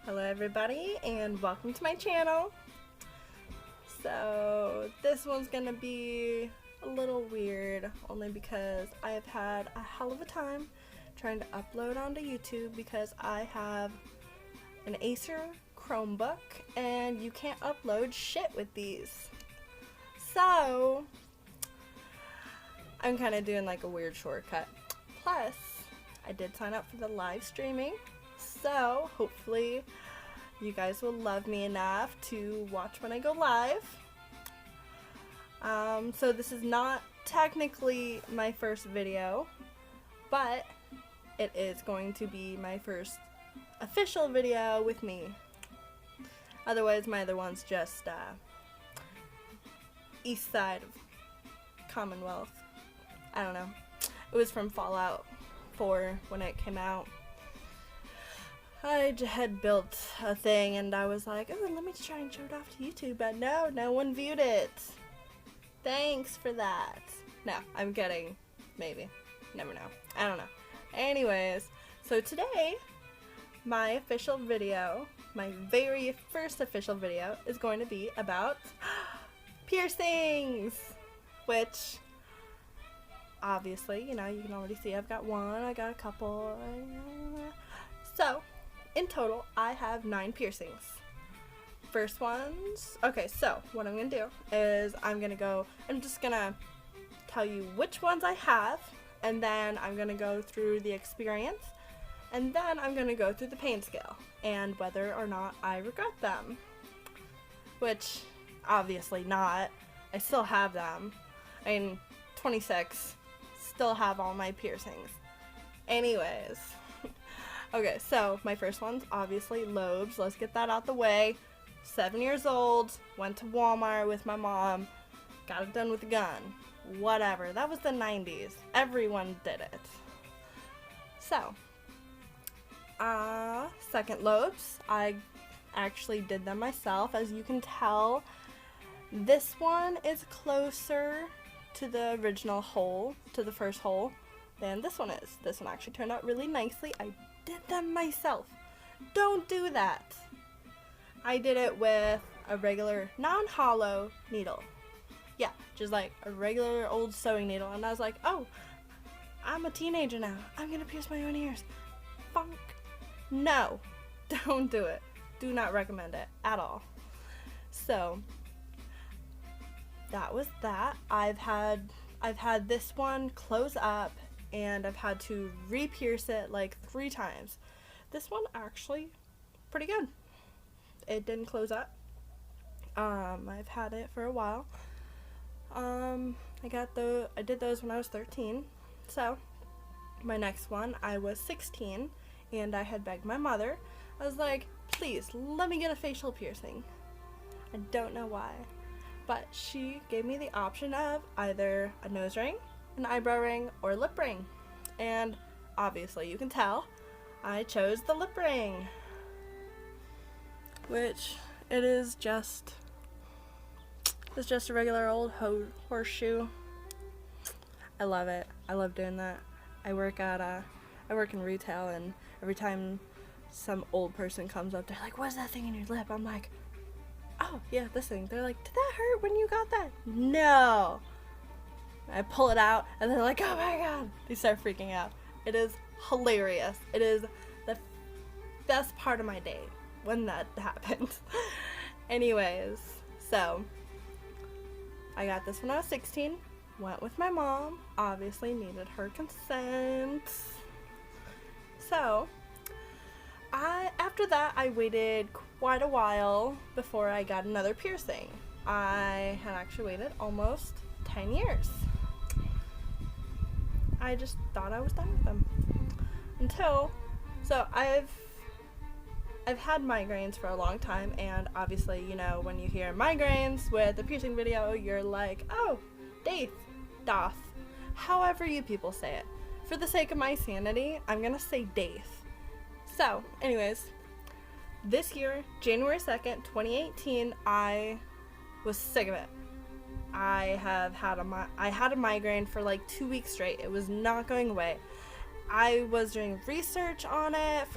Hello everybody and welcome to my channel. So this one's gonna be a little weird only because I have had a hell of a time trying to upload onto YouTube because I have an Acer Chromebook and you can't upload shit with these. So I'm kind of doing like a weird shortcut. Plus I did sign up for the live streaming, so hopefully you guys will love me enough to watch when I go live. So this is not technically my first video, but it is going to be my first official video with me. Otherwise my other one's just east side of Commonwealth. I don't know. It was from Fallout 4 when it came out. I had built a thing and I was like, oh, let me try and show it off to YouTube, but no one viewed it. Thanks for that. No, I'm kidding. Maybe. Never know. I don't know. Anyways, so today, my official video, my very first official video, is going to be about piercings, which obviously, you know, you can already see I've got one, I got a couple. So, in total, I have 9 piercings. First ones, okay, so what I'm gonna do is I'm just gonna tell you which ones I have, and then I'm gonna go through the experience, and then I'm gonna go through the pain scale, and whether or not I regret them. Which, obviously not. I still have them. I mean, 26, still have all my piercings. Anyways. Okay, so my first one's obviously lobes. Let's get that out the way. 7 years old, went to Walmart with my mom, got it done with a gun. Whatever, that was the 90s. Everyone did it. So, second lobes, I actually did them myself. As you can tell, this one is closer to the original hole, to the first hole, than this one is. This one actually turned out really nicely. I did them myself. Don't do that. I did it with a regular non-hollow needle. Yeah, just like a regular old sewing needle. And I was like, oh, I'm a teenager now. I'm gonna pierce my own ears. Funk. No, don't do it. Do not recommend it at all. So that was that. I've had this one close up and I've had to re-pierce it like 3 times. This one actually pretty good. It didn't close up. I've had it for a while. I did those when I was 13. So my next one, I was 16 and I had begged my mother. I was like, please let me get a facial piercing. I don't know why, but she gave me the option of either a nose ring, an eyebrow ring, or lip ring. And obviously you can tell I chose the lip ring, which it's just a regular old horseshoe. I love it. I love doing that. I work in retail, and every time some old person comes up, they're like, what's that thing in your lip? I'm like, oh yeah, this thing. They're like, did that hurt when you got that? No. I pull it out and they're like, oh my god. They start freaking out. It is hilarious. It is the best part of my day when that happens. Anyways, so I got this when I was 16. Went with my mom. Obviously needed her consent. So after that I waited quite a while before I got another piercing. I had actually waited almost 10 years. I just thought I was done with them. So I've had migraines for a long time, and obviously, you know, when you hear migraines with a piercing video, you're like, oh, doth. However you people say it. For the sake of my sanity, I'm gonna say daith. So, anyways, this year, January 2nd, 2018, I was sick of it. I had a migraine for like 2 weeks straight. It was not going away. I was doing research on it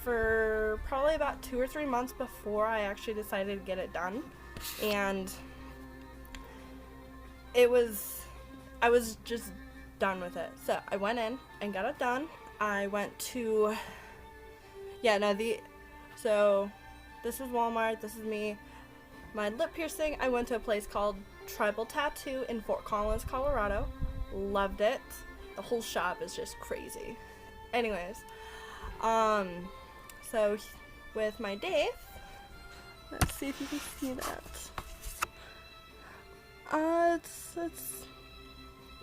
for probably about 2 or 3 months before I actually decided to get it done, and I was just done with it. So I went in and got it done. I went to so this is Walmart. This is me. My lip piercing. I went to a place called Tribal Tattoo in Fort Collins, Colorado. Loved it. The whole shop is just crazy. Anyways, so with my Dave, let's see if you can see that.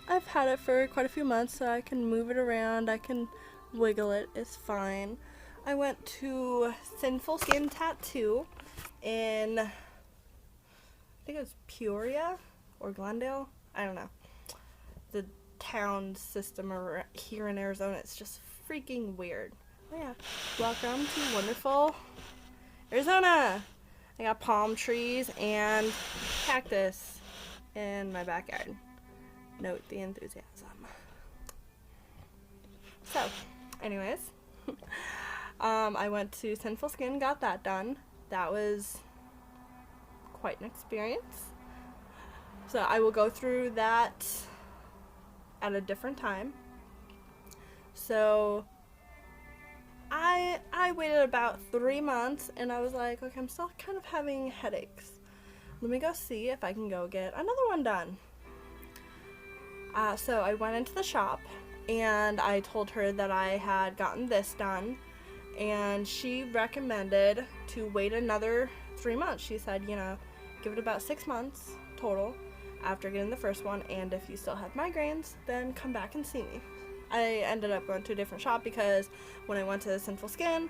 I've had it for quite a few months, so I can move it around. I can wiggle it. It's fine. I went to Sinful Skin Tattoo in, I think it was Peoria or Glendale. I don't know. The town system here in Arizona, it's just freaking weird. Oh yeah. Welcome to wonderful Arizona. I got palm trees and cactus in my backyard. Note the enthusiasm. So, anyways, I went to Sinful Skin, got that done. That was quite an experience. So I will go through that at a different time. So I waited about 3 months, and I was like, okay, I'm still kind of having headaches. Let me go see if I can go get another one done. So I went into the shop, and I told her that I had gotten this done, and she recommended to wait another 3 months. She said, give it about 6 months total after getting the first one, and if you still have migraines, then come back and see me. I ended up going to a different shop because when I went to Sinful Skin,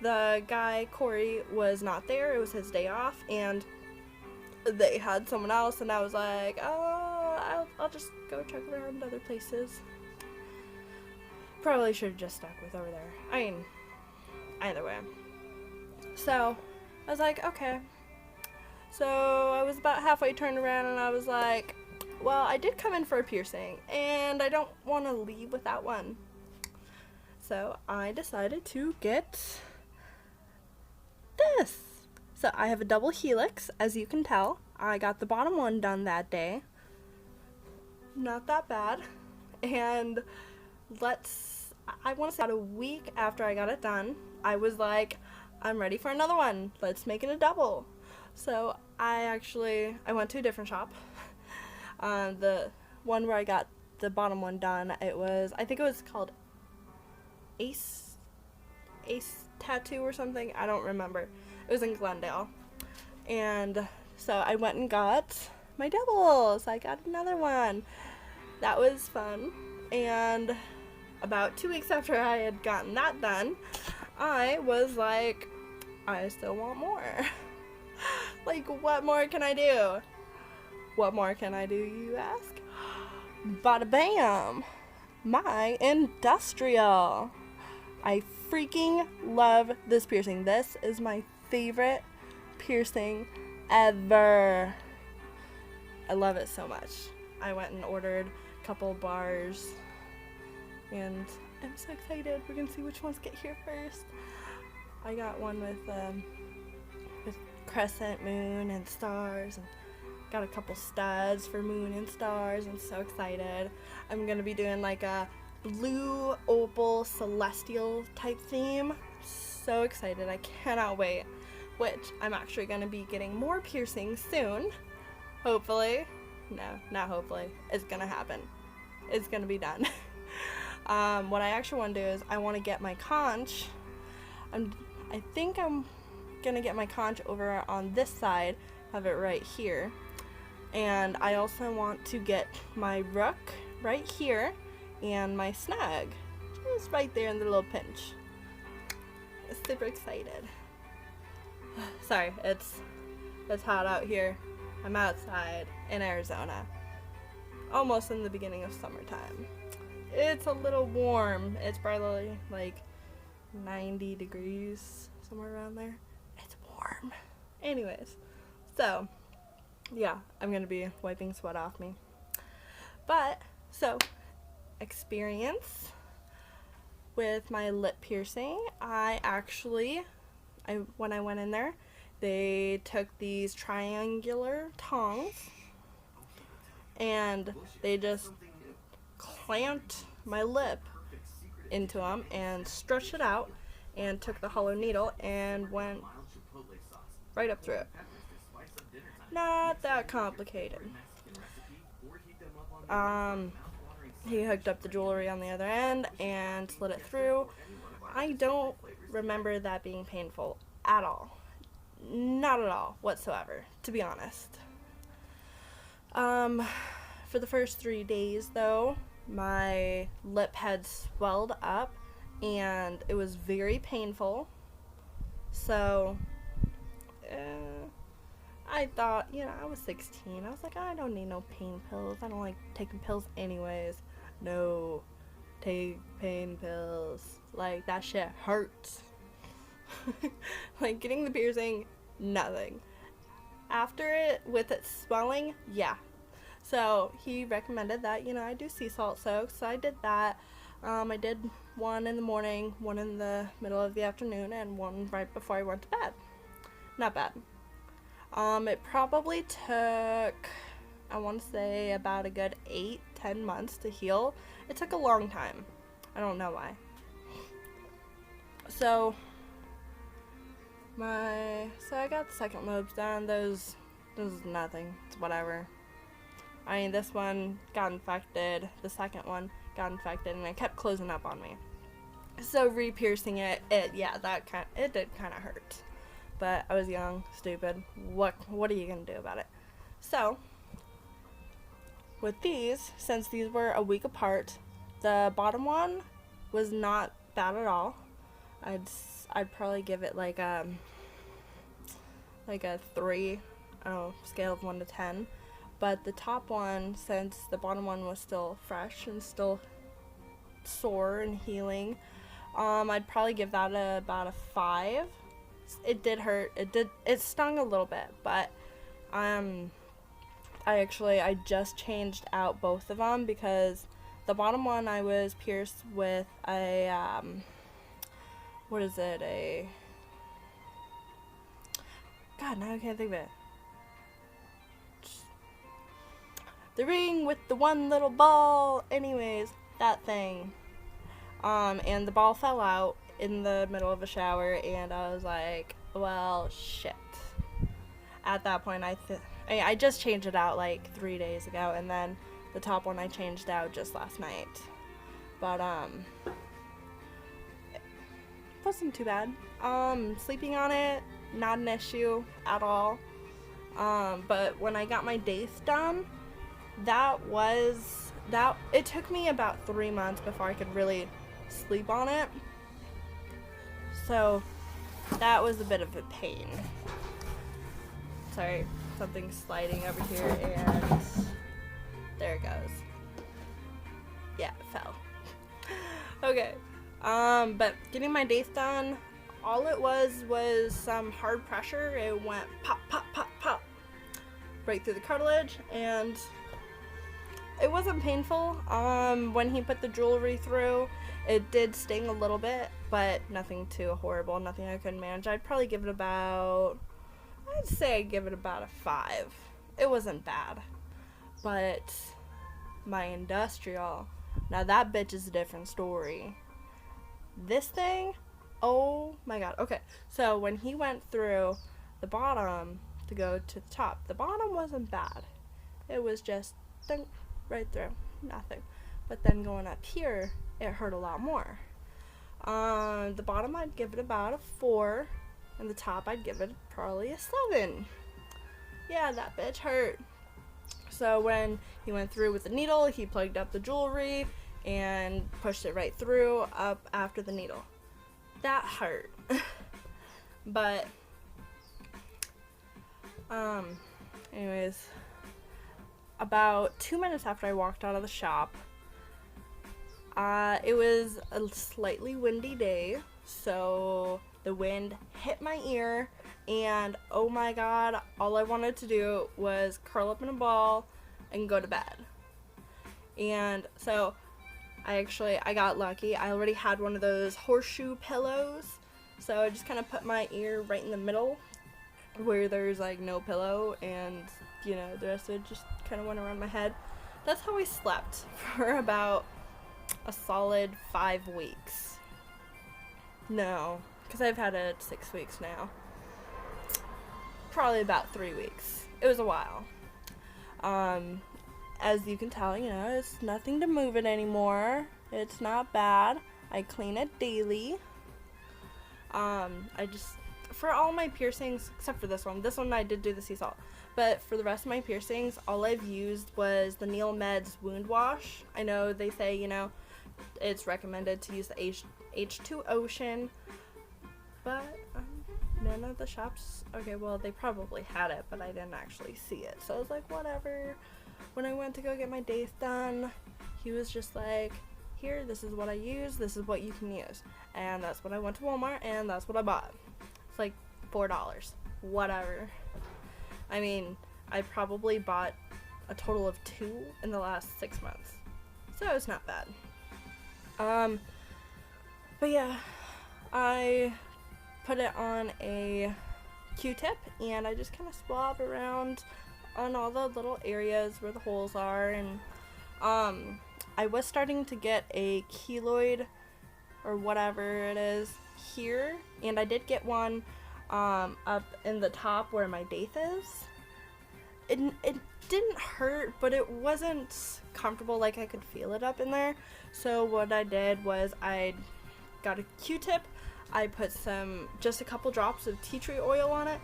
the guy, Corey, was not there. It was his day off, and they had someone else, and I was like, oh, I'll just go check around other places. Probably should have just stuck with over there. I mean, either way. So, I was like, okay. So, I was about halfway turned around, and I was like, well, I did come in for a piercing, and I don't want to leave without one. So, I decided to get this. So, I have a double helix, as you can tell. I got the bottom one done that day. Not that bad. And I want to say about a week after I got it done, I was like, I'm ready for another one. Let's make it a double. So, I went to a different shop. The one where I got the bottom one done, I think it was called Ace Tattoo or something. I don't remember. It was in Glendale. And so I went and got my doubles. I got another one. That was fun. And about 2 weeks after I had gotten that done, I was like, I still want more. Like, what more can I do? What more can I do, you ask? Bada bam! My industrial. I freaking love this piercing. This is my favorite piercing ever. I love it so much. I went and ordered a couple bars, and I'm so excited. We're gonna see which ones get here first. I got one with crescent moon and stars, and got a couple studs for moon and stars. I'm so excited. I'm gonna be doing like a blue opal celestial type theme. So excited. I cannot wait. Which I'm actually gonna be getting more piercings soon. Hopefully. No, not hopefully. It's gonna happen. It's gonna be done. What I actually want to do is I want to get my conch. I think I'm gonna get my conch over on this side. Have it right here. And I also want to get my rook right here and my snag just right there in the little pinch. I'm super excited. Sorry, it's hot out here. I'm outside in Arizona. Almost in the beginning of summertime. It's a little warm. It's probably like 90 degrees, somewhere around there. It's warm. Anyways, so yeah, I'm gonna be wiping sweat off me. But, so, experience. with my lip piercing, when I went in there, they took these triangular tongs and they just clamped my lip into them and stretched it out and took the hollow needle and went right up through it. Not that complicated. He hooked up the jewelry on the other end and slid it through. I don't remember that being painful at all. Not at all whatsoever, to be honest. For the first 3 days, though, my lip had swelled up and it was very painful. So, I thought, I was 16. I was like, I don't need no pain pills. I don't like taking pills anyways. No, take pain pills. Like, that shit hurts. Like, getting the piercing, nothing. After it, with it swelling, yeah. So, he recommended that, I do sea salt soaks. So, I did that. I did one in the morning, one in the middle of the afternoon, and one right before I went to bed. Not bad. It probably took, I want to say, about a good 8-10 months to heal. It took a long time. I don't know why. So I got the second lobes done. Those is nothing. It's whatever. I mean, this one got infected. The second one got infected, and it kept closing up on me. So re-piercing it did kind of hurt. But I was young, stupid. What are you gonna do about it? So with these, since these were a week apart, the bottom one was not bad at all. I'd probably give it like a 3, scale of 1 to 10. But the top one, since the bottom one was still fresh and still sore and healing, I'd probably give that about a 5. It did hurt. It stung a little bit, but I just changed out both of them because the bottom one I was pierced with a God, now I can't think of it. The ring with the one little ball. Anyways, that thing. And the ball fell out in the middle of a shower, and I was like, well, shit. At that point, I just changed it out like 3 days ago, and then the top one I changed out just last night. But, it wasn't too bad. Sleeping on it, not an issue at all. But when I got my dates done, it took me about 3 months before I could really sleep on it. So that was a bit of a pain. Sorry, something's sliding over here, and there it goes. Yeah, it fell. Okay. But getting my dates done, all it was some hard pressure. It went pop, pop, pop, pop right through the cartilage, and it wasn't painful. When he put the jewelry through, it did sting a little bit, but nothing too horrible, nothing I couldn't manage. I'd give it about a 5. It wasn't bad. But my industrial, now that bitch is a different story. This thing, oh my god. Okay, so when he went through the bottom to go to the top, the bottom wasn't bad. It was just dunk, right through, nothing. But then going up here, it hurt a lot more. The bottom I'd give it about a 4, and the top I'd give it probably a 7. Yeah, that bitch hurt. So when he went through with the needle, he plugged up the jewelry and pushed it right through up after the needle. That hurt. But anyways, about 2 minutes after I walked out of the shop, it was a slightly windy day, so the wind hit my ear, and oh my god, all I wanted to do was curl up in a ball and go to bed. And so I got lucky. I already had one of those horseshoe pillows, so I just kind of put my ear right in the middle where there's like no pillow, and you know, the rest of it just kind of went around my head. That's how I slept for about a solid 5 weeks. No, because I've had it 6 weeks now. Probably about 3 weeks. It was a while. As you can tell, you know, it's nothing to move it anymore. It's not bad. I clean it daily. I just, for all my piercings, except for this one I did do the sea salt. But for the rest of my piercings, all I've used was the Neil Meds wound wash. I know they say, you know, it's recommended to use the H2 Ocean, but none of the shops, okay, well, they probably had it, but I didn't actually see it. So I was like, whatever. When I went to go get my dates done, he was just like, here, this is what I use, this is what you can use. And that's when I went to Walmart, and that's what I bought. It's like $4. Whatever. I mean, I probably bought a total of 2 in the last 6 months. So it's not bad. But yeah, I put it on a Q-tip, and I just kind of swab around on all the little areas where the holes are, and I was starting to get a keloid or whatever it is here, and I did get one up in the top where my daith is. It didn't hurt, but it wasn't comfortable, like I could feel it up in there. So what I did was I got a Q-tip, I put just a couple drops of tea tree oil on it.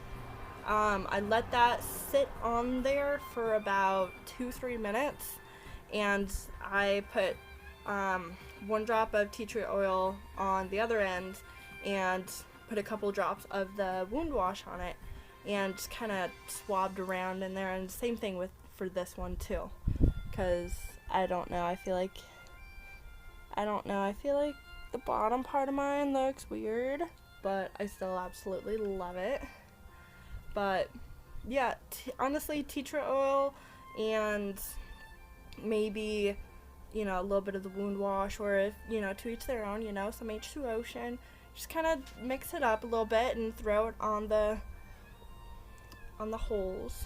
I let that sit on there for about 2-3 minutes, and I put 1 drop of tea tree oil on the other end and put a couple drops of the wound wash on it, and just kind of swabbed around in there. And same thing for this one too, because I don't know, I feel like the bottom part of mine looks weird, but I still absolutely love it. But yeah, honestly, tea tree oil and maybe, you know, a little bit of the wound wash, or if, you know, to each their own, you know, some H2 Ocean, just kind of mix it up a little bit and throw it on the holes,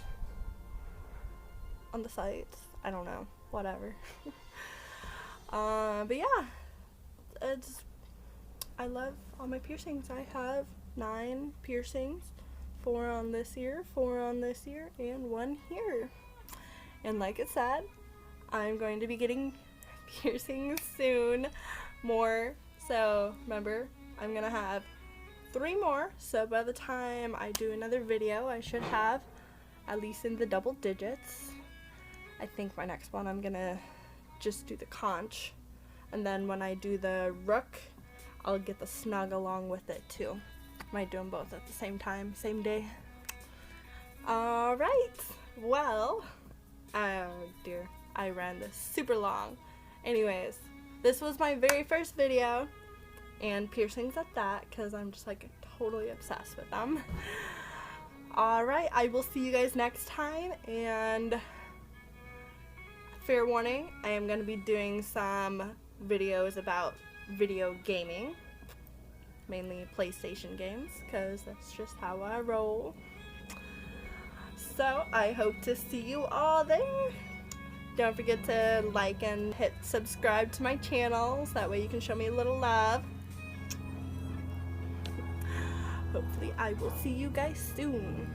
on the sites. I don't know, whatever. But yeah, I love all my piercings. I have 9 piercings. 4 on this ear, 4 on this ear, and 1 here. And like I said, I'm going to be getting piercings soon, more. So remember, I'm gonna have 3 more. So by the time I do another video, I should have at least in the double digits. I think my next one, I'm gonna just do the conch, and then when I do the rook, I'll get the snug along with it too. Might do them both at the same time, same day. Alright, well, oh dear, I ran this super long. Anyways, this was my very first video, and piercings at that, because I'm just like totally obsessed with them. Alright, I will see you guys next time, and fair warning, I am going to be doing some videos about video gaming. Mainly PlayStation games, because that's just how I roll. So I hope to see you all there. Don't forget to like and hit subscribe to my channel, so that way you can show me a little love. Hopefully I will see you guys soon.